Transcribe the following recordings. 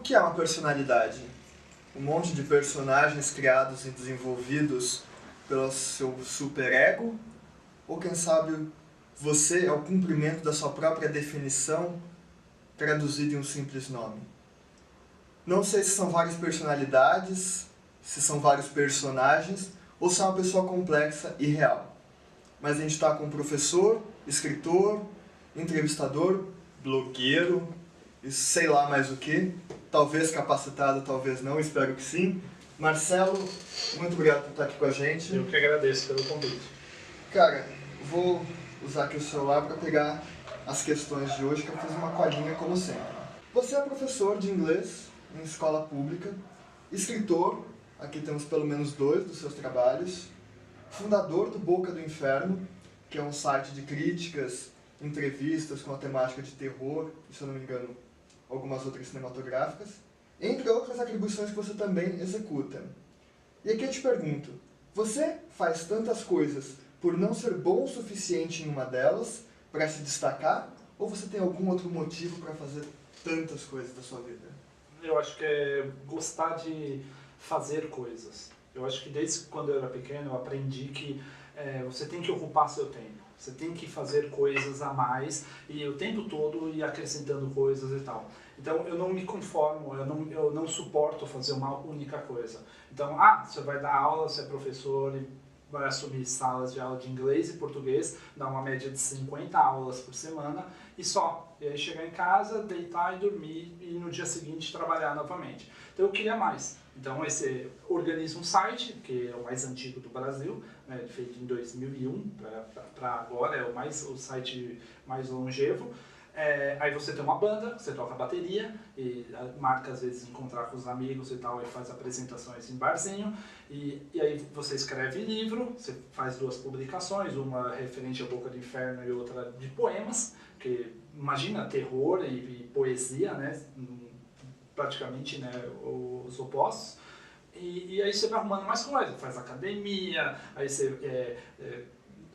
que é uma personalidade? Um monte de personagens criados e desenvolvidos pelo seu superego? Ou quem sabe você é o cumprimento da sua própria definição traduzida em um simples nome? Não sei se são várias personalidades, se são vários personagens, ou se é uma pessoa complexa e real. Mas a gente está com um professor, escritor, entrevistador, blogueiro, e sei lá mais o que, talvez capacitado, talvez não, espero que sim. Marcelo, muito obrigado por estar aqui com a gente. Eu que agradeço pelo convite. Cara, vou usar aqui o celular para pegar as questões de hoje, que eu fiz uma colinha como sempre. Você é professor de inglês em escola pública, escritor, aqui temos pelo menos 2 dos seus trabalhos, fundador do Boca do Inferno, que é um site de críticas, entrevistas com a temática de terror, e, se eu não me engano, algumas outras cinematográficas, entre outras atribuições que você também executa. E aqui eu te pergunto, você faz tantas coisas por não ser bom o suficiente em uma delas, para se destacar, ou você tem algum outro motivo para fazer tantas coisas da sua vida? Eu acho que é gostar de fazer coisas. Eu acho que desde quando eu era pequeno eu aprendi que você tem que ocupar seu tempo. Você tem que fazer coisas a mais e o tempo todo ir acrescentando coisas e tal. Então eu não me conformo, eu não suporto fazer uma única coisa. Então, você vai dar aula, você é professor e vai assumir salas de aula de inglês e português, dá uma média de 50 aulas por semana e só. E aí chegar em casa, deitar e dormir e no dia seguinte trabalhar novamente. Então eu queria mais. Então esse organiza um site, que é o mais antigo do Brasil, né, feito em 2001 para agora, é o site mais longevo. Aí você tem uma banda, você toca bateria, e marca às vezes encontrar com os amigos e tal, e faz apresentações em barzinho, e aí você escreve livro, você faz 2 publicações, uma referente à Boca do Inferno e outra de poemas, que imagina terror e poesia, né, praticamente, né, os opostos. E aí você vai arrumando mais coisas, faz academia, aí você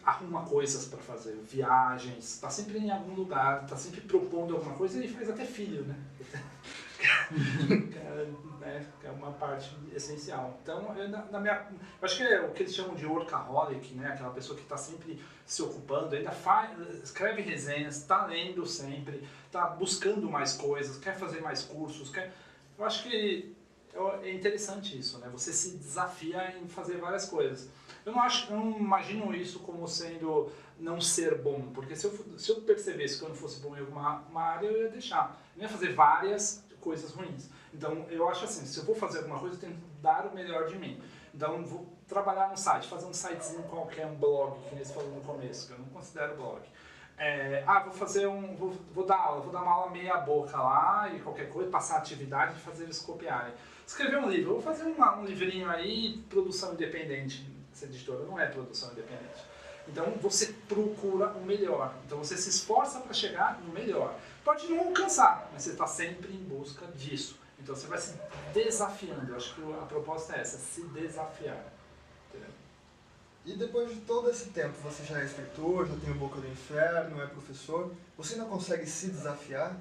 arruma coisas para fazer, viagens, está sempre em algum lugar, está sempre propondo alguma coisa e faz até filho, né? Que é uma parte essencial. Então, eu acho que é o que eles chamam de workaholic, né? Aquela pessoa que está sempre se ocupando, ainda escreve resenhas, está lendo sempre, está buscando mais coisas, quer fazer mais cursos, Eu acho que é interessante isso, né? Você se desafia em fazer várias coisas. Eu não imagino isso como sendo não ser bom, porque se eu percebesse que eu não fosse bom em alguma área, eu ia deixar. Eu ia fazer várias coisas ruins. Então, eu acho assim, se eu vou fazer alguma coisa, eu tenho que dar o melhor de mim. Então, vou trabalhar no site, fazer um sitezinho qualquer, um blog, que eles falaram no começo, que eu não considero blog. Vou dar aula, vou dar uma aula meia boca lá e qualquer coisa, passar atividade e fazer eles copiarem. Escrever um livro, vou fazer um livrinho aí, produção independente. Essa editora não é produção independente. Então você procura o melhor. Então você se esforça para chegar no melhor. Pode não alcançar, mas você está sempre em busca disso. Então você vai se desafiando. Eu acho que a proposta é essa, se desafiar. Entendeu? E depois de todo esse tempo, você já é escritor, já tem o Boca do Inferno, é professor, você ainda consegue se desafiar?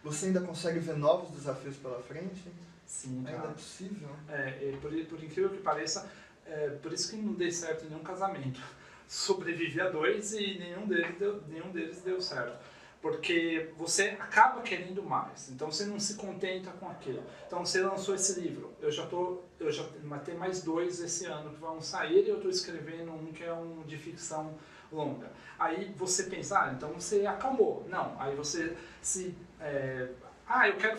Você ainda consegue ver novos desafios pela frente? Sim, ainda é possível? Por incrível que pareça, por isso que não dei certo em nenhum casamento. Sobrevivi a 2 e nenhum deles deu certo. Porque você acaba querendo mais, então você não se contenta com aquilo. Então você lançou esse livro, eu já tem mais 2 esse ano que vão sair e eu estou escrevendo um que é um de ficção longa. Aí você pensa, então você acalmou. Não, aí você eu quero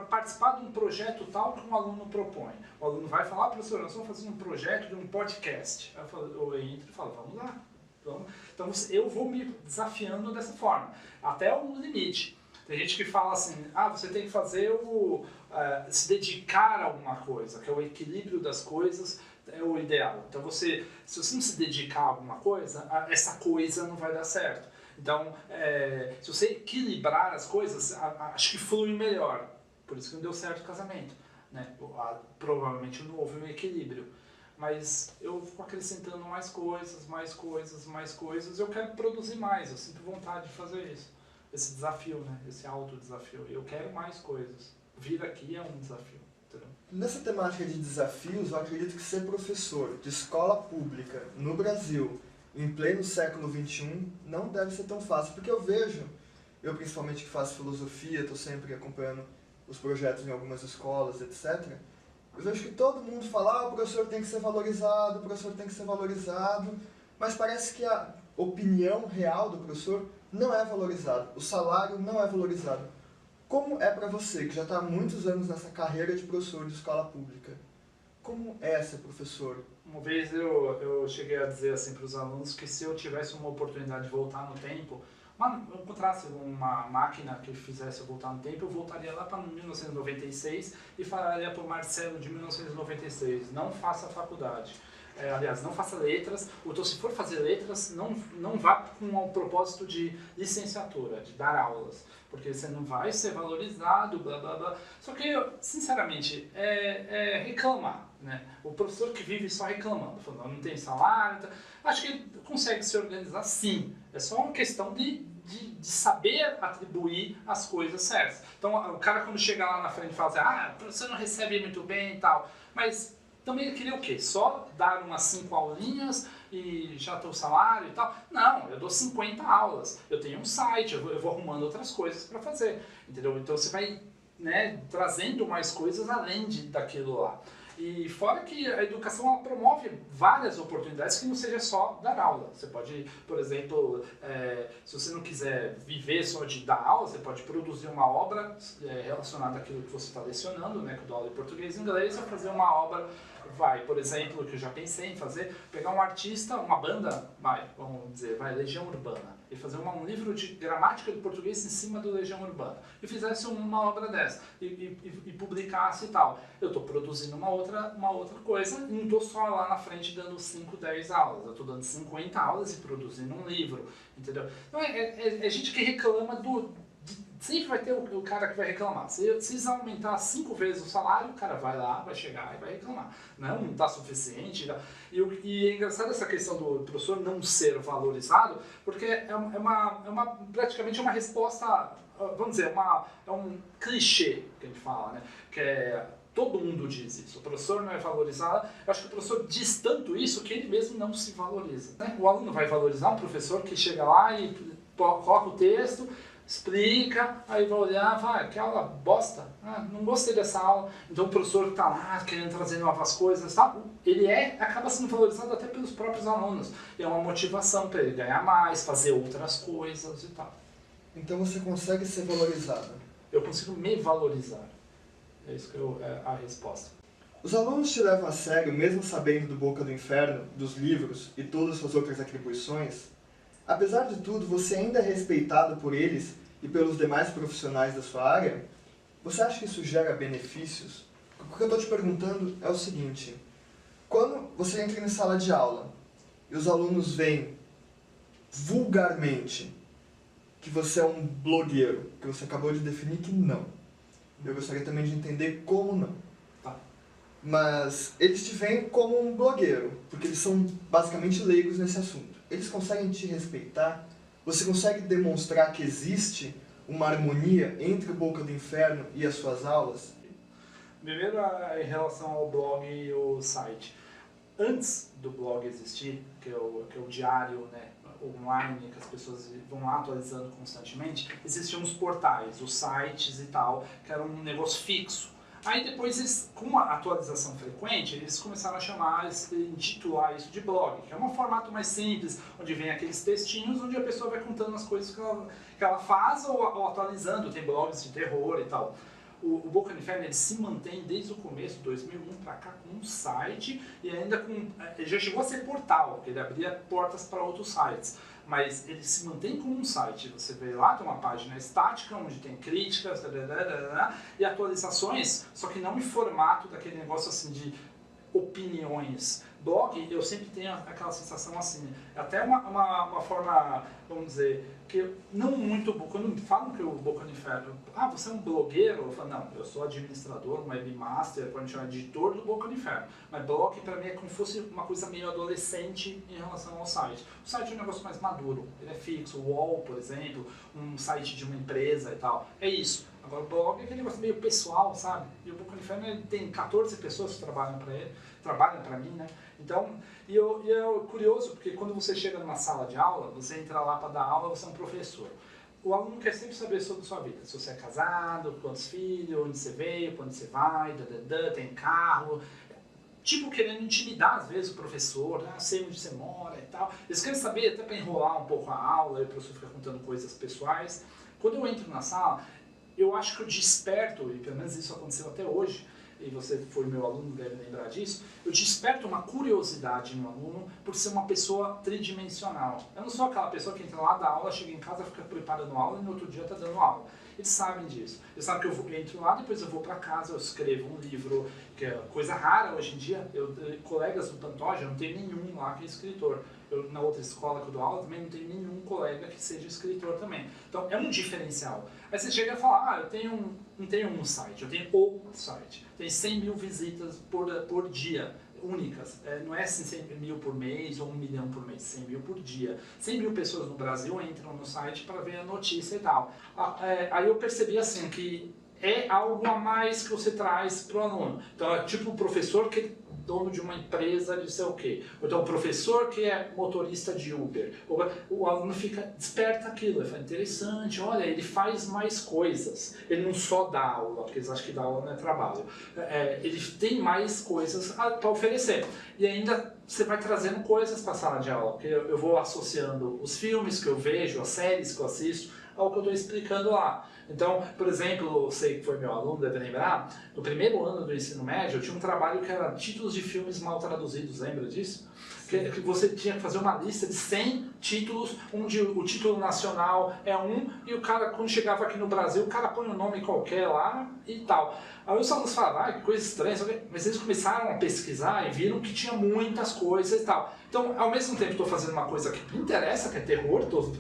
participar de um projeto tal que um aluno propõe. O aluno vai falar, professor, nós vamos fazer um projeto de um podcast. Eu entro e falo, vamos lá. Então eu vou me desafiando dessa forma, até um limite. Tem gente que fala assim, você tem que fazer se dedicar a alguma coisa, que é o equilíbrio das coisas, é o ideal. Então se você não se dedicar a alguma coisa, essa coisa não vai dar certo. Então, se você equilibrar as coisas, acho que flui melhor. Por isso que não deu certo o casamento, né? Provavelmente não houve um equilíbrio. Mas eu fico acrescentando mais coisas. Eu quero produzir mais, eu sinto vontade de fazer isso. Esse desafio, né? Esse autodesafio. Eu quero mais coisas. vir aqui é um desafio. Entendeu? Nessa temática de desafios, eu acredito que ser professor de escola pública no Brasil, em pleno século XXI, não deve ser tão fácil, porque eu principalmente que faço filosofia, estou sempre acompanhando os projetos em algumas escolas, etc., eu vejo que todo mundo fala, o professor tem que ser valorizado, o professor tem que ser valorizado, mas parece que a opinião real do professor não é valorizada, o salário não é valorizado. Como é para você, que já está há muitos anos nessa carreira de professor de escola pública? Como é ser professor? Uma vez eu cheguei a dizer assim para os alunos que se eu tivesse uma oportunidade de voltar no tempo, eu encontrasse uma máquina que fizesse eu voltar no tempo, eu voltaria lá para 1996 e falaria para o Marcelo de 1996, não faça faculdade. Aliás, não faça letras, ou então se for fazer letras, não vá com o propósito de licenciatura, de dar aulas, porque você não vai ser valorizado, blá blá blá. Só que, sinceramente, reclamar, né? O professor que vive só reclamando, falando, não tem salário, tá? Acho que ele consegue se organizar sim, é só uma questão de saber atribuir as coisas certas. Então, o cara quando chega lá na frente fala assim, o professor não recebe muito bem e tal, mas também ele queria o quê? Só dar umas 5 aulinhas e já ter o salário e tal? Não, eu dou 50 aulas, eu tenho um site, eu vou arrumando outras coisas para fazer, entendeu? Então você vai, né, trazendo mais coisas além daquilo lá. E fora que a educação ela promove várias oportunidades que não seja só dar aula. Você pode, por exemplo, se você não quiser viver só de dar aula, você pode produzir uma obra relacionada àquilo que você está lecionando, né, que eu dou aula de português e inglês, ou fazer uma obra, por exemplo, que eu já pensei em fazer, pegar um artista, uma banda, vamos dizer, Legião Urbana, e fazer um livro de gramática de português em cima do Legião Urbana, e fizesse uma obra dessa, e publicasse e tal. Eu estou produzindo uma outra coisa, e não estou só lá na frente dando 5, 10 aulas, eu estou dando 50 aulas e produzindo um livro, entendeu? Então é gente que reclama sempre vai ter o cara que vai reclamar. Se eles aumentar 5 vezes o salário, o cara vai lá, vai chegar e vai reclamar. Não está suficiente. E é engraçado essa questão do professor não ser valorizado, porque praticamente uma resposta, vamos dizer, é um clichê que a gente fala, né? Que todo mundo diz isso. O professor não é valorizado. Eu acho que o professor diz tanto isso que ele mesmo não se valoriza, né? O aluno vai valorizar um professor que chega lá e coloca o texto, explica, aí vai olhar, que aula bosta, não gostei dessa aula. Então o professor que está lá querendo trazer novas coisas, ele acaba sendo valorizado até pelos próprios alunos. E é uma motivação para ele ganhar mais, fazer outras coisas e tal. Então você consegue ser valorizado? Eu consigo me valorizar. É isso que é a resposta. Os alunos te levam a sério, mesmo sabendo do Boca do Inferno, dos livros e todas as suas outras atribuições? Apesar de tudo, você ainda é respeitado por eles e pelos demais profissionais da sua área? Você acha que isso gera benefícios? O que eu estou te perguntando é o seguinte, quando você entra em sala de aula e os alunos veem vulgarmente que você é um blogueiro, que você acabou de definir que não. Eu gostaria também de entender como não. Mas eles te veem como um blogueiro, porque eles são basicamente leigos nesse assunto. Eles conseguem te respeitar? Você consegue demonstrar que existe uma harmonia entre o Boca do Inferno e as suas aulas? Primeiro, em relação ao blog e o site. Antes do blog existir, que é o diário, né, online, que as pessoas vão lá atualizando constantemente, existiam os portais, os sites e tal, que era um negócio fixo. Aí depois, com a atualização frequente, eles começaram a intitular isso de blog, que é um formato mais simples, onde vem aqueles textinhos, onde a pessoa vai contando as coisas que ela faz ou atualizando, tem blogs de terror e tal. O Boca do Inferno ele se mantém desde o começo, 2001 para cá, com um site e ainda ele já chegou a ser portal, porque ele abria portas para outros sites. Mas ele se mantém como um site. Você vê lá, tem uma página estática, onde tem críticas, e atualizações, só que não em formato daquele negócio assim de opiniões. Blog, eu sempre tenho aquela sensação assim, é até uma forma, vamos dizer, que não muito, quando me falam que o Boca do Inferno, você é um blogueiro? Eu falo, não, eu sou administrador, um webmaster, pode chamar de editor do Boca do Inferno. Mas blog para mim é como se fosse uma coisa meio adolescente em relação ao site. O site é um negócio mais maduro, ele é fixo, o UOL, por exemplo, um site de uma empresa e tal, é isso. Agora o blog é aquele negócio meio pessoal, sabe? E o Boca no Inferno ele tem 14 pessoas que trabalham para mim, né? Então, e é curioso porque quando você chega numa sala de aula, você entra lá para dar aula, você é um professor. O aluno quer sempre saber sobre a sua vida. Se você é casado, quantos filhos, onde você veio, para onde você vai, tem carro. Tipo, querendo intimidar, às vezes, o professor, sei onde você mora e tal. Eles querem saber, até para enrolar um pouco a aula, e o professor fica contando coisas pessoais. Quando eu entro na sala, eu acho que eu desperto, e pelo menos isso aconteceu até hoje, e você foi meu aluno, deve lembrar disso, eu desperto uma curiosidade no aluno por ser uma pessoa tridimensional. Eu não sou aquela pessoa que entra lá, dá aula, chega em casa, fica preparando aula e no outro dia está dando aula. Eles sabem disso. Eles sabem que eu entro lá, depois eu vou para casa, eu escrevo um livro, que é coisa rara hoje em dia. Colegas do Pantoja, eu não tenho nenhum lá que é escritor. Na outra escola que eu dou aula, também não tenho nenhum colega que seja escritor também. Então, é um diferencial. Aí você chega e fala, não tenho um site, eu tenho o site. Tem 100 mil visitas por dia, únicas. Não é assim 100 mil por mês ou 1 milhão por mês, 100 mil por dia. 100 mil pessoas no Brasil entram no site para ver a notícia e tal. Aí eu percebi assim que é algo a mais que você traz para o aluno. Então, é tipo o professor que é dono de uma empresa de sei o quê. Ou então o professor que é motorista de Uber. O aluno desperta aquilo, ele fala, interessante, olha, ele faz mais coisas. Ele não só dá aula, porque eles acham que dar aula não é trabalho. Ele tem mais coisas para oferecer. E ainda você vai trazendo coisas para a sala de aula, porque eu vou associando os filmes que eu vejo, as séries que eu assisto, ao que eu estou explicando lá. Então, por exemplo, eu sei que foi meu aluno, deve lembrar, no primeiro ano do ensino médio eu tinha um trabalho que era títulos de filmes mal traduzidos, lembra disso? Que você tinha que fazer uma lista de 100 títulos, onde o título nacional é um, e o cara, quando chegava aqui no Brasil, o cara põe um nome qualquer lá e tal. Aí os alunos falavam, que coisa estranha, mas eles começaram a pesquisar e viram que tinha muitas coisas e tal. Então, ao mesmo tempo, estou fazendo uma coisa que me interessa, que é terror, estou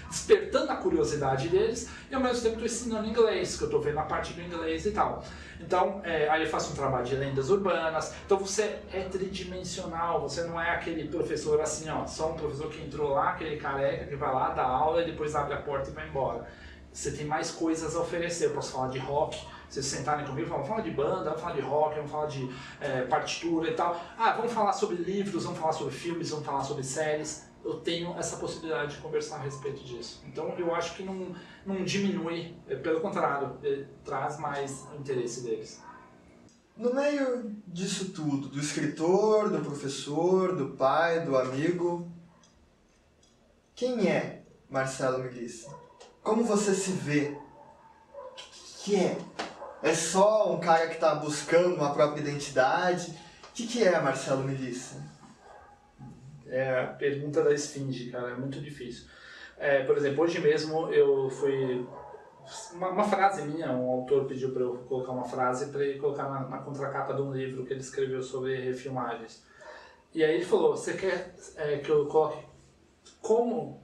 despertando a curiosidade deles, e ao mesmo tempo estou ensinando inglês, que eu estou vendo a parte do inglês e tal. Então, aí eu faço um trabalho de lendas urbanas. Então, você é tridimensional, você não é aquele professor assim, só um professor que entrou lá, aquele careca que vai lá, dá aula e depois abre a porta e vai embora. Você tem mais coisas a oferecer. Eu posso falar de rock, se vocês sentarem comigo, vamos falar de banda, vamos falar de rock, vamos falar de partitura e tal. Vamos falar sobre livros, vamos falar sobre filmes, vamos falar sobre séries. Eu tenho essa possibilidade de conversar a respeito disso. Então, eu acho que não diminui, pelo contrário, traz mais o interesse deles. No meio disso tudo, do escritor, do professor, do pai, do amigo, quem é Marcelo Melissa? Como você se vê? O que é? É só um cara que está buscando uma própria identidade? O que é Marcelo Melissa? É a pergunta da esfinge, cara, é muito difícil. Por exemplo, hoje mesmo eu fui... Uma frase minha, um autor pediu para eu colocar uma frase para ele colocar na contracapa de um livro que ele escreveu sobre refilmagens. E aí ele falou, você quer que eu coloque como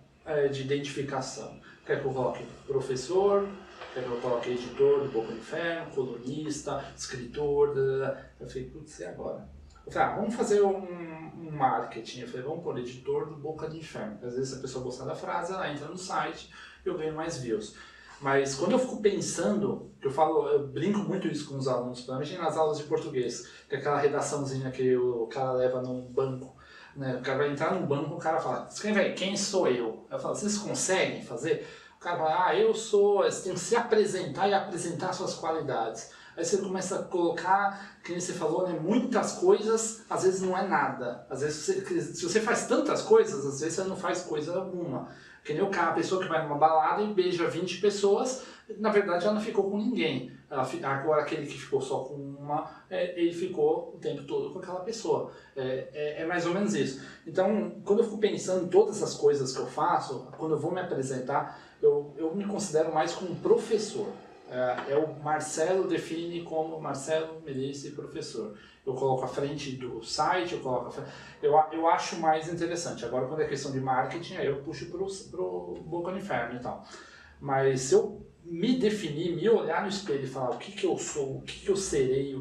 de identificação? Quer que eu coloque professor? Quer que eu coloque editor do Boca no Inferno? Colunista? Escritor? Eu falei, putz, e agora? Eu falei, vamos fazer um marketing. Eu falei, vamos pôr editor do Boca do Inferno. Às vezes a pessoa gostar da frase, ela entra no site e eu ganho mais views. Mas quando eu fico pensando, eu brinco muito isso com os alunos, principalmente nas aulas de português, que é aquela redaçãozinha que o cara leva num banco, né? O cara vai entrar num banco, o cara fala, escreve aí, quem sou eu? Eu falo, vocês conseguem fazer? O cara fala, eu sou, você tem que se apresentar e apresentar suas qualidades. Aí você começa a colocar, como você falou, né, muitas coisas, às vezes não é nada. Às vezes, se você faz tantas coisas, às vezes você não faz coisa alguma. Que nem a pessoa que vai numa balada e beija 20 pessoas, na verdade ela não ficou com ninguém. Agora aquele que ficou só com uma, ele ficou o tempo todo com aquela pessoa. É mais ou menos isso. Então, quando eu fico pensando em todas as coisas que eu faço, quando eu vou me apresentar, eu me considero mais como um professor. O Marcelo define como Marcelo Melissa professor. Eu coloco à frente do site, eu acho mais interessante. Agora, quando é questão de marketing, aí eu puxo pro Boca no Inferno e tal. Mas se eu me definir, me olhar no espelho e falar o que eu sou, o que eu serei, eu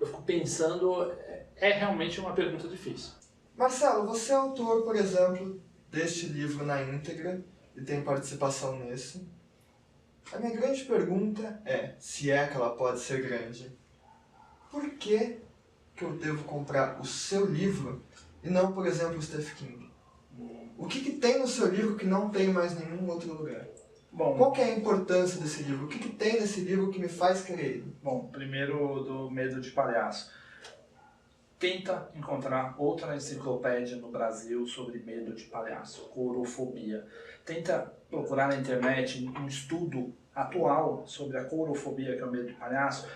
fico pensando, é realmente uma pergunta difícil. Marcelo, você é autor, por exemplo, deste livro na íntegra e tem participação nesse. A minha grande pergunta é, se é que ela pode ser grande, por que eu devo comprar o seu livro e não, por exemplo, o Stephen King? O que tem no seu livro que não tem mais em nenhum outro lugar? Bom, qual que é a importância desse livro? O que tem nesse livro que me faz querer ele? Bom, primeiro do Medo de Palhaço. Tenta encontrar outra enciclopédia no Brasil sobre medo de palhaço, courofobia. Tenta procurar na internet um estudo atual sobre a courofobia, que é o medo de palhaço,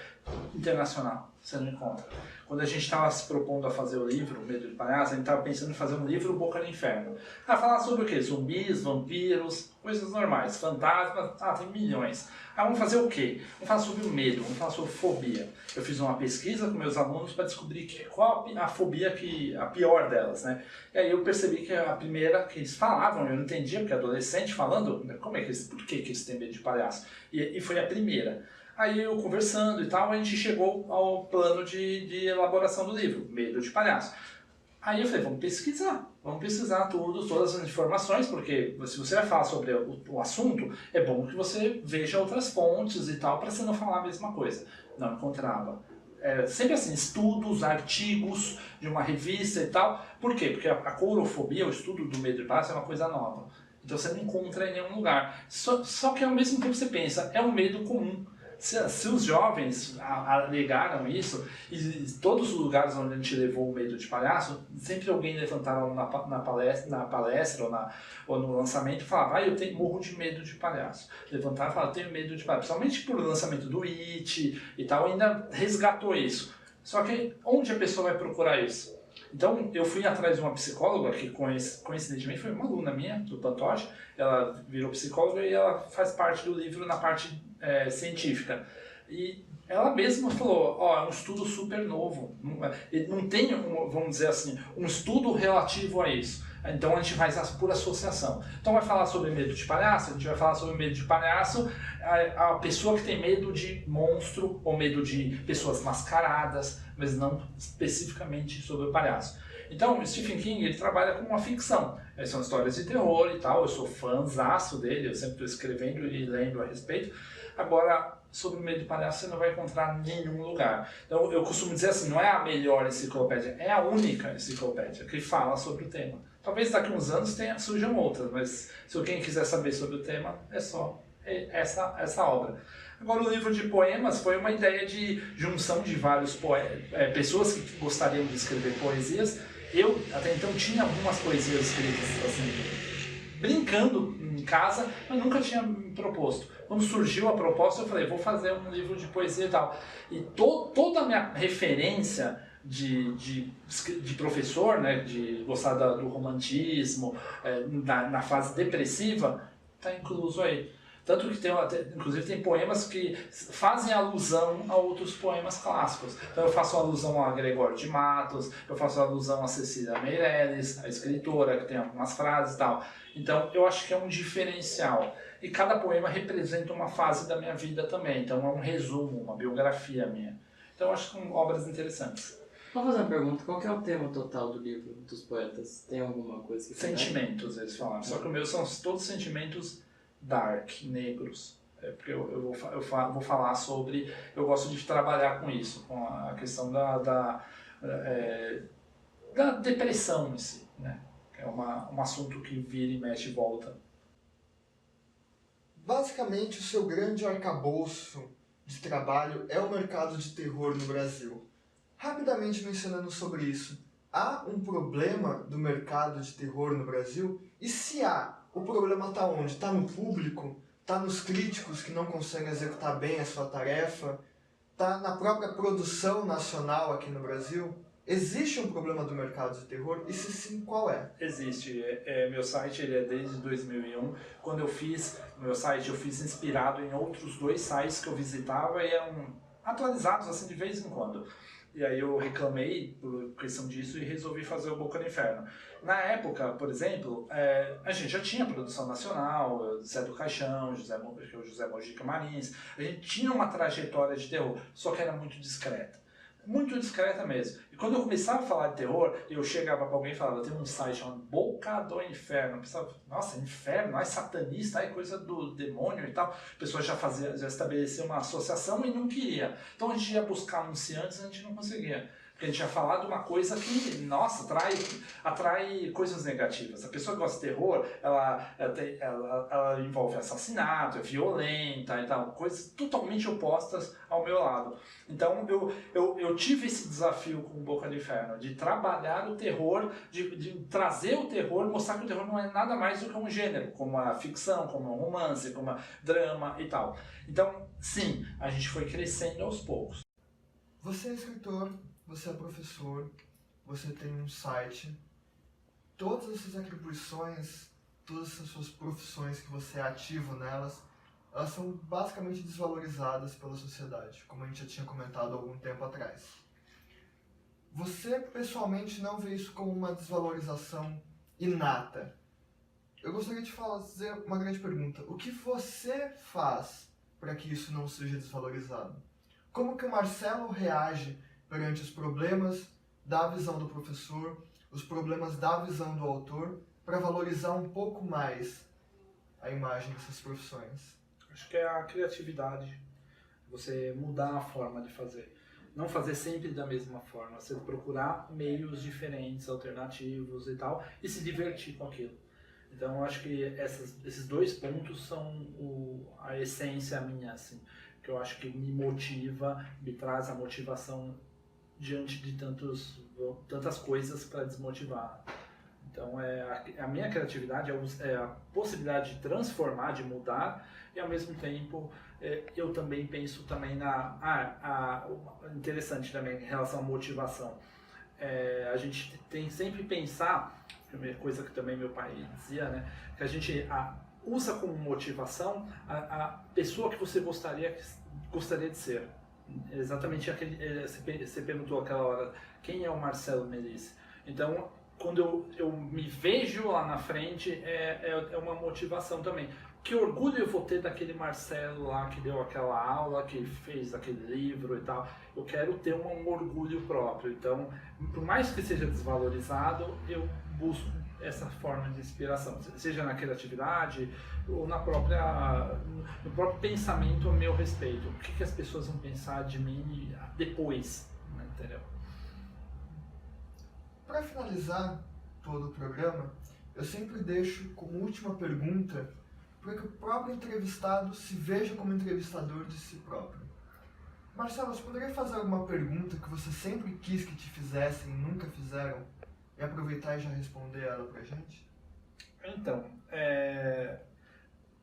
internacional. Você não encontra. Quando a gente estava se propondo a fazer o livro Medo de Palhaço, a gente estava pensando em fazer um livro Boca no Inferno. Falar sobre o quê? Zumbis, vampiros, coisas normais, fantasmas, tem milhões. Vamos fazer o quê? Vamos falar sobre o medo, vamos falar sobre fobia. Eu fiz uma pesquisa com meus alunos para descobrir qual a fobia, a pior delas, né? E aí eu percebi que a primeira que eles falavam, eu não entendia, porque adolescente falando, por que eles têm medo de palhaço? E foi a primeira. Aí eu conversando e tal, a gente chegou ao plano de elaboração do livro, Medo de Palhaço. Aí eu falei, vamos pesquisar todas as informações, porque se você vai falar sobre o assunto, é bom que você veja outras fontes e tal, para você não falar a mesma coisa. Não encontrava. Sempre assim, estudos, artigos de uma revista e tal. Por quê? Porque a courofobia, o estudo do medo de palhaço, é uma coisa nova. Então você não encontra em nenhum lugar. Só que ao mesmo tempo você pensa, é um medo comum. Se os jovens alegaram isso, e todos os lugares onde a gente levou o medo de palhaço, sempre alguém levantava na palestra ou no lançamento e falava, eu morro de medo de palhaço. Levantava e falava, eu tenho medo de palhaço. Principalmente por lançamento do It e tal, ainda resgatou isso. Só que onde a pessoa vai procurar isso? Então, eu fui atrás de uma psicóloga, que coincidentemente foi uma aluna minha, do Pantoja. Ela virou psicóloga e ela faz parte do livro na parte científica. E ela mesma falou, é um estudo super novo. Não tem, vamos dizer assim, um estudo relativo a isso. Então a gente faz por associação. Então vai falar sobre medo de palhaço, a gente vai falar sobre medo de palhaço, a pessoa que tem medo de monstro ou medo de pessoas mascaradas, mas não especificamente sobre o palhaço. Então o Stephen King ele trabalha com uma ficção. São histórias de terror e tal, eu sou fãzaço dele, eu sempre estou escrevendo e lendo a respeito. Agora, sobre o medo de palhaço você não vai encontrar em nenhum lugar. Então eu costumo dizer assim, não é a melhor enciclopédia, é a única enciclopédia que fala sobre o tema. Talvez daqui a uns anos surjam outras, mas se alguém quiser saber sobre o tema, é só essa obra. Agora, o livro de poemas foi uma ideia de junção de vários pessoas que gostariam de escrever poesias. Eu, até então, tinha algumas poesias escritas, assim, brincando em casa, mas nunca tinha me proposto. Quando surgiu a proposta, eu falei, vou fazer um livro de poesia e tal. E toda a minha referência de professor, né, de gostar do romantismo, na fase depressiva, está incluso aí. Tanto que inclusive tem poemas que fazem alusão a outros poemas clássicos. Então eu faço alusão a Gregório de Matos, eu faço alusão a Cecília Meirelles, a escritora, que tem algumas frases e tal. Então eu acho que é um diferencial. E cada poema representa uma fase da minha vida também. Então é um resumo, uma biografia minha. Então eu acho que são obras interessantes. Vou fazer uma pergunta, qual que é o tema total do livro dos poetas? Tem alguma coisa que... Sentimentos, eles falaram. Só que o meu são todos sentimentos dark, negros. Porque eu vou falar sobre... Eu gosto de trabalhar com isso, com a questão da depressão em si, né? É um assunto que vira e mexe e volta. Basicamente, o seu grande arcabouço de trabalho é o mercado de terror no Brasil. Rapidamente mencionando sobre isso, há um problema do mercado de terror no Brasil? E se há, o problema está onde? Está no público? Está nos críticos que não conseguem executar bem a sua tarefa? Está na própria produção nacional aqui no Brasil? Existe um problema do mercado de terror? E se sim, qual é? Existe. Meu site ele é desde 2001. Quando eu fiz meu site, eu fiz inspirado em outros 2 sites que eu visitava e eram atualizados assim de vez em quando. E aí eu reclamei por questão disso e resolvi fazer o Boca no Inferno. Na época, por exemplo, a gente já tinha produção nacional, Zé do Caixão, José Mojica Marins. A gente tinha uma trajetória de terror, só que era muito discreta. muito discreta mesmo. E quando eu começava a falar de terror, eu chegava pra alguém e falava, tem um site chamado Boca do Inferno. Eu pensava, nossa, inferno, é satanista, é coisa do demônio e tal. A pessoa já estabeleceu uma associação e não queria. Então a gente ia buscar anunciantes e a gente não conseguia. Porque a gente ia falar de uma coisa que, nossa, atrai coisas negativas. A pessoa que gosta de terror, ela envolve assassinato, é violenta e tal, coisas totalmente opostas ao meu lado. Então eu tive esse desafio com o Boca do Inferno, de trabalhar o terror, de trazer o terror, mostrar que o terror não é nada mais do que um gênero, como a ficção, como um romance, como a drama e tal. Então, sim, a gente foi crescendo aos poucos. Você é escritor, você é professor, você tem um site. Todas essas atribuições, todas essas suas profissões que você é ativo nelas, elas são basicamente desvalorizadas pela sociedade, como a gente já tinha comentado há algum tempo atrás. Você, pessoalmente, não vê isso como uma desvalorização inata. Eu gostaria de fazer uma grande pergunta. O que você faz para que isso não seja desvalorizado? Como que o Marcelo reage perante os problemas da visão do professor, os problemas da visão do autor, para valorizar um pouco mais a imagem dessas profissões? Acho que é a criatividade, você mudar a forma de fazer. Não fazer sempre da mesma forma, você procurar meios diferentes, alternativos e tal, e se divertir com aquilo. Então eu acho que esses dois pontos são a essência minha, assim, que eu acho que me motiva, me traz a motivação diante de tantas coisas para desmotivar. Então a minha criatividade é a possibilidade de transformar, de mudar, e ao mesmo tempo eu também penso também interessante também em relação à motivação. A gente tem sempre pensar, uma coisa que também meu pai dizia, né, que a gente usa como motivação a pessoa que você gostaria de ser. Exatamente aquele, você perguntou aquela hora, quem é o Marcelo Merice? Então, quando eu me vejo lá na frente, é uma motivação também. Que orgulho eu vou ter daquele Marcelo lá que deu aquela aula, que fez aquele livro e tal. Eu quero ter um orgulho próprio. Então, por mais que seja desvalorizado, eu busco essa forma de inspiração, seja na criatividade ou no próprio pensamento a meu respeito. O que as pessoas vão pensar de mim depois, né, entendeu? Para finalizar todo o programa, eu sempre deixo como última pergunta para que o próprio entrevistado se veja como entrevistador de si próprio. Marcelo, você poderia fazer alguma pergunta que você sempre quis que te fizessem e nunca fizeram? E aproveitar e já responder ela pra gente? Então,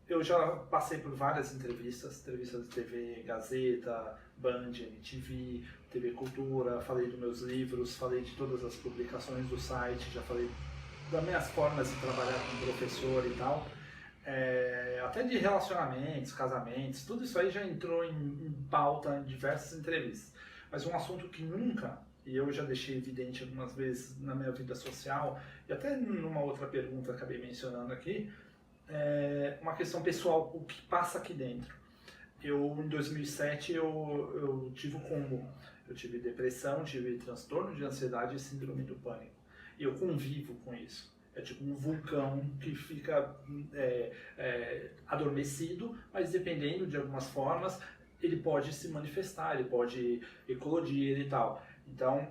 eu já passei por várias entrevistas de TV, Gazeta, Band, MTV, TV Cultura, falei dos meus livros, falei de todas as publicações do site, já falei das minhas formas de trabalhar como professor e tal, até de relacionamentos, casamentos, tudo isso aí já entrou em pauta em diversas entrevistas. Mas um assunto que nunca, e eu já deixei evidente algumas vezes na minha vida social, e até numa outra pergunta acabei mencionando aqui, uma questão pessoal, o que passa aqui dentro. Em 2007, eu tive eu tive depressão, tive transtorno de ansiedade e síndrome do pânico. E eu convivo com isso. É tipo um vulcão que fica adormecido, mas dependendo de algumas formas, ele pode se manifestar, ele pode eclodir e tal. Então,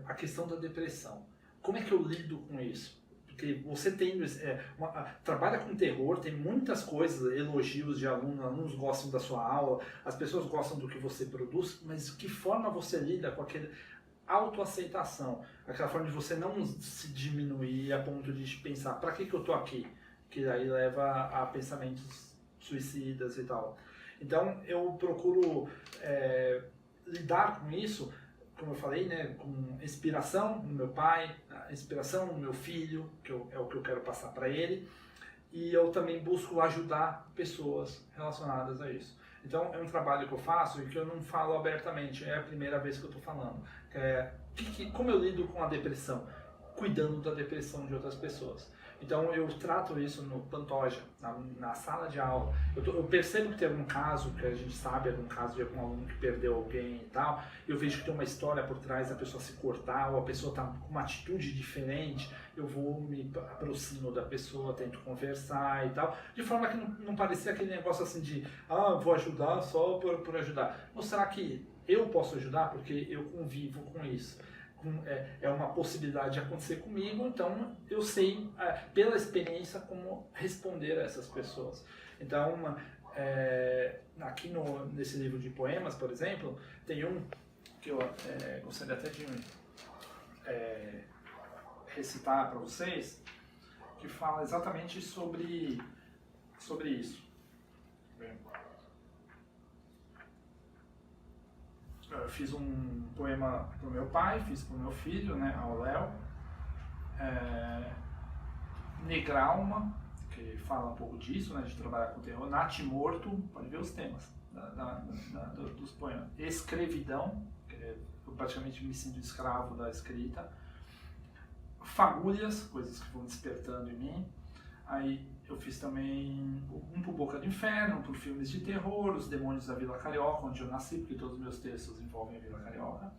a questão da depressão. Como é que eu lido com isso? Porque você trabalha com terror, tem muitas coisas, elogios de alunos gostam da sua aula, as pessoas gostam do que você produz, mas de que forma você lida com aquele autoaceitação, aquela forma de você não se diminuir a ponto de pensar, para que eu tô aqui? Que aí leva a pensamentos suicidas e tal. Então eu procuro lidar com isso, como eu falei, né, com inspiração no meu pai, inspiração no meu filho, é o que eu quero passar para ele, e eu também busco ajudar pessoas relacionadas a isso. Então é um trabalho que eu faço e que eu não falo abertamente, é a primeira vez que eu estou falando. Como eu lido com a depressão? Cuidando da depressão de outras pessoas. Então eu trato isso no Pantoja, na sala de aula. Eu percebo que tem algum caso, que a gente sabe, algum caso de algum aluno que perdeu alguém e tal, eu vejo que tem uma história por trás da pessoa se cortar, ou a pessoa está com uma atitude diferente, eu vou me aproximo da pessoa, tento conversar e tal, de forma que não parecia aquele negócio assim de, vou ajudar só por ajudar. Mostrar que eu posso ajudar porque eu convivo com isso. É uma possibilidade de acontecer comigo, então eu sei, pela experiência, como responder a essas pessoas. Então, aqui nesse livro de poemas, por exemplo, tem um que eu gostaria até de recitar para vocês, que fala exatamente sobre isso. Eu fiz um poema para o meu pai, fiz para o meu filho, né, ao Léo. Negralma, que fala um pouco disso, né, de trabalhar com terror. Natimorto, pode ver os temas dos poemas. Escrevidão, que eu praticamente me sinto escravo da escrita. Fagulhas, coisas que vão despertando em mim. Aí eu fiz também um por Boca do Inferno, por filmes de terror, Os Demônios da Vila Carioca, onde eu nasci, porque todos os meus textos envolvem a Vila Carioca.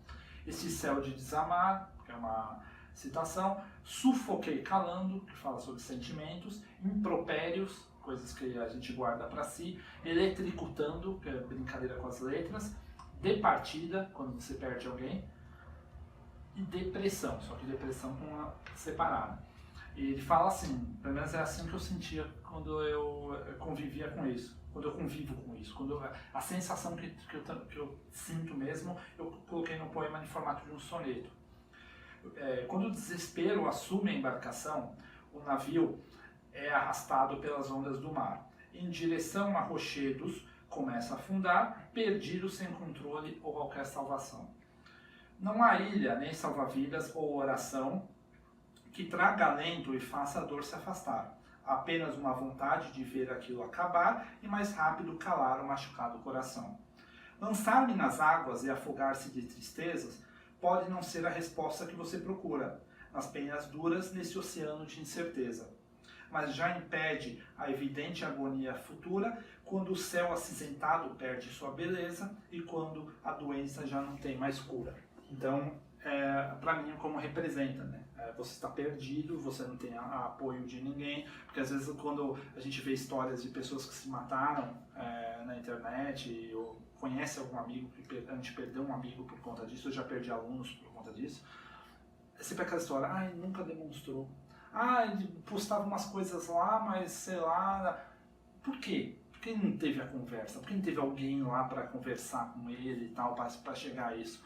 Esse Céu de Desamar, que é uma citação. Sufoquei Calando, que fala sobre sentimentos. Impropérios, coisas que a gente guarda para si. Eletricutando, que é brincadeira com as letras. De partida, quando você perde alguém. E depressão, só que depressão com uma separada. E ele fala assim, pelo menos é assim que eu sentia quando eu convivia com isso, quando eu convivo com isso, a sensação que eu sinto mesmo, eu coloquei no poema em formato de um soneto. Quando o desespero assume a embarcação, o navio é arrastado pelas ondas do mar. Em direção a rochedos, começa a afundar, perdido sem controle ou qualquer salvação. Não há ilha, nem salva-vidas ou oração que traga alento e faça a dor se afastar. Apenas uma vontade de ver aquilo acabar e mais rápido calar o machucado coração. Lançar-me nas águas e afogar-se de tristezas pode não ser a resposta que você procura, nas penhas duras nesse oceano de incerteza. Mas já impede a evidente agonia futura quando o céu acinzentado perde sua beleza e quando a doença já não tem mais cura. Então, para mim, como representa, né? Você está perdido, você não tem apoio de ninguém, porque às vezes quando a gente vê histórias de pessoas que se mataram na internet, ou conhece algum amigo, que a gente perdeu um amigo por conta disso, eu já perdi alunos por conta disso, é sempre aquela história, nunca demonstrou, ele postava umas coisas lá, mas sei lá, por quê? Por que não teve a conversa? Por que não teve alguém lá para conversar com ele e tal, para chegar a isso?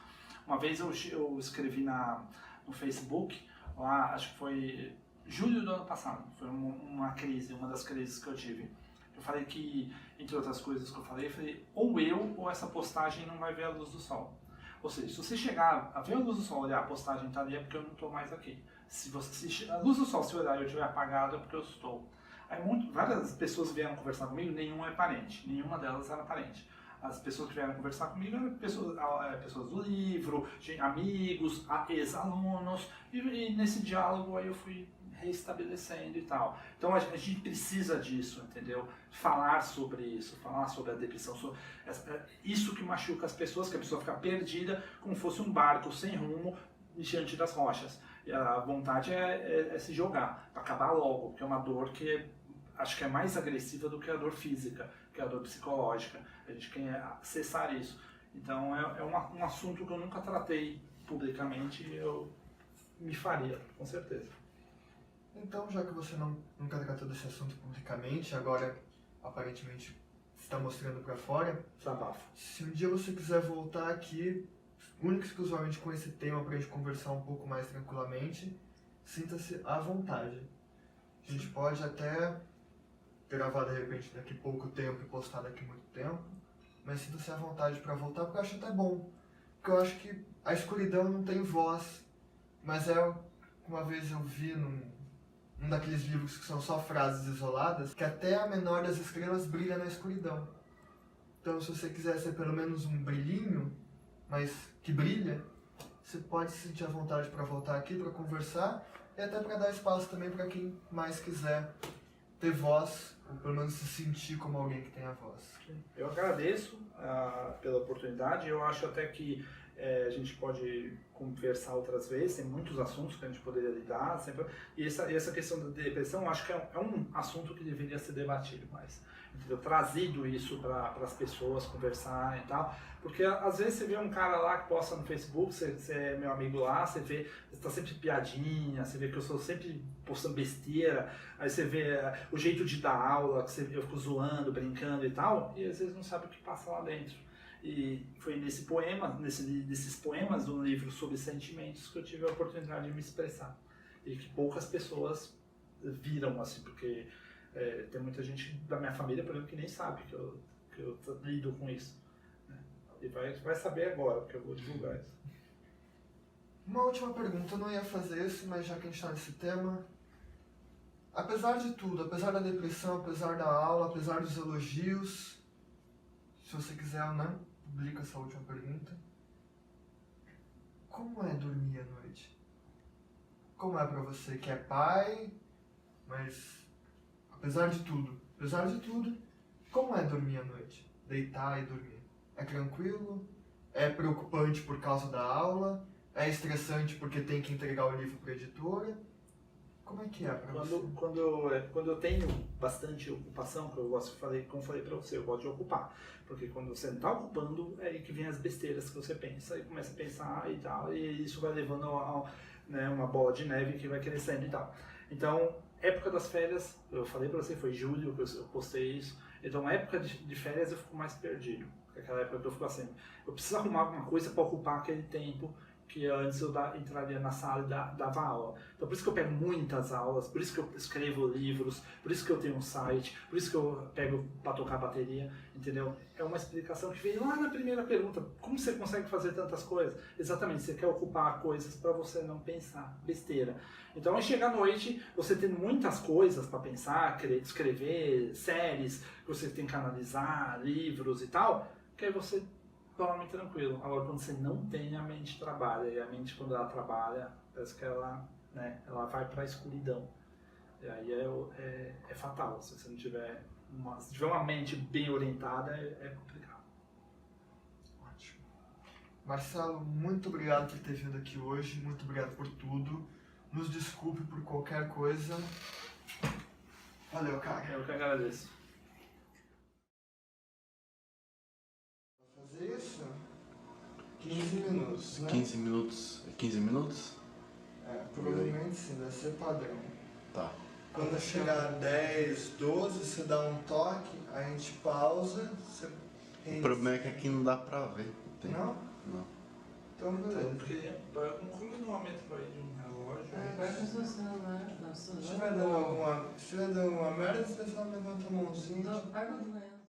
Uma vez eu escrevi no Facebook, lá, acho que foi julho do ano passado, foi uma das crises que eu tive. Eu falei que, entre outras coisas que eu falei, ou eu ou essa postagem não vai ver a luz do sol. Ou seja, se você chegar a ver a luz do sol, olhar a postagem está ali, é porque eu não estou mais aqui. Se a luz do sol, se olhar e eu estiver apagado, é porque eu estou. Aí várias pessoas vieram conversar comigo, nenhuma é parente, nenhuma delas era parente. As pessoas que vieram conversar comigo eram pessoas do livro, amigos, ex-alunos, e nesse diálogo aí eu fui reestabelecendo e tal. Então a gente precisa disso, entendeu? Falar sobre isso, falar sobre a depressão, isso que machuca as pessoas, que a pessoa fica perdida como fosse um barco sem rumo diante das rochas. E a vontade é se jogar, para acabar logo, porque é uma dor que acho que é mais agressiva do que a dor física, que é a dor psicológica. A gente quer acessar isso. Então é um assunto que eu nunca tratei publicamente e eu me faria, com certeza. Então, já que você nunca tratou desse assunto publicamente, agora aparentemente está mostrando para fora, Desabafo. Se um dia você quiser voltar aqui, único e exclusivamente com esse tema para a gente conversar um pouco mais tranquilamente, sinta-se à vontade. A gente pode até gravar de repente daqui a pouco tempo e postar daqui a muito tempo, mas sinta-se à vontade para voltar, porque eu acho até bom. Porque eu acho que a escuridão não tem voz, mas uma vez eu vi num daqueles livros que são só frases isoladas, que até a menor das estrelas brilha na escuridão. Então, se você quiser ser pelo menos um brilhinho, mas que brilha, você pode se sentir à vontade para voltar aqui, para conversar, e até para dar espaço também para quem mais quiser ter voz, ou pelo menos se sentir como alguém que tem a voz. Eu agradeço pela oportunidade, eu acho até que a gente pode conversar outras vezes, tem muitos assuntos que a gente poderia lidar, sempre, e essa questão da depressão, eu acho que é um assunto que deveria ser debatido mais, entendeu? Trazido isso para as pessoas, conversar e tal, porque às vezes você vê um cara lá que posta no Facebook, você é meu amigo lá, você vê, você tá sempre piadinha, você vê que eu sou sempre postando besteira, aí você vê o jeito de dar aula, que eu fico zoando, brincando e tal, e às vezes não sabe o que passa lá dentro. E foi nesses poemas do livro sobre sentimentos que eu tive a oportunidade de me expressar. E que poucas pessoas viram, assim, porque tem muita gente da minha família, por exemplo, que nem sabe que eu lido com isso. Né? E vai saber agora, porque eu vou divulgar isso. Uma última pergunta, eu não ia fazer isso, mas já que a gente está nesse tema... Apesar de tudo, apesar da depressão, apesar da aula, apesar dos elogios... Se você quiser ou não, publica essa última pergunta. Como é dormir à noite? Como é pra você que é pai, mas apesar de tudo, como é dormir à noite? Deitar e dormir? É tranquilo? É preocupante por causa da aula? É estressante porque tem que entregar o livro pra editora? Como é que é pra você? Quando eu tenho bastante ocupação, que eu gosto, como falei pra você, eu gosto de ocupar. Porque quando você não está ocupando, é aí que vem as besteiras que você pensa e começa a pensar e tal, e isso vai levando a uma bola de neve que vai crescendo e tal. Então, época das férias, eu falei pra você, foi julho que eu postei isso. Então, época de férias eu fico mais perdido. Aquela época que eu fico assim, eu preciso arrumar alguma coisa para ocupar aquele tempo que antes eu entraria na sala e dava aula. Então por isso que eu pego muitas aulas, por isso que eu escrevo livros, por isso que eu tenho um site, por isso que eu pego para tocar bateria, entendeu? É uma explicação que vem lá na primeira pergunta. Como você consegue fazer tantas coisas? Exatamente, você quer ocupar coisas para você não pensar besteira. Então ao chegar à noite, você tem muitas coisas para pensar, escrever, séries que você tem que analisar, livros e tal, que aí você dorme tranquilo. Agora, quando você não tem, a mente trabalha. E a mente, quando ela trabalha, parece que ela vai para a escuridão. E aí é fatal. Se você não tiver uma mente bem orientada, é complicado. Ótimo. Marcelo, muito obrigado por ter vindo aqui hoje. Muito obrigado por tudo. Nos desculpe por qualquer coisa. Valeu, cara. Eu que agradeço. Fazer isso? 15 minutos, né? 15 minutos. 15 minutos? Provavelmente sim, deve ser padrão. Tá. Quando chegar 10, 12, você dá um toque, a gente pausa, você O problema é que aqui não dá pra ver. Tem? Não? Não. Então beleza. Porque normalmente vai de um relógio. Vai com o seu celular. Não, Se tiver dando alguma merda, você só levanta a mãozinha. Apaga o doente.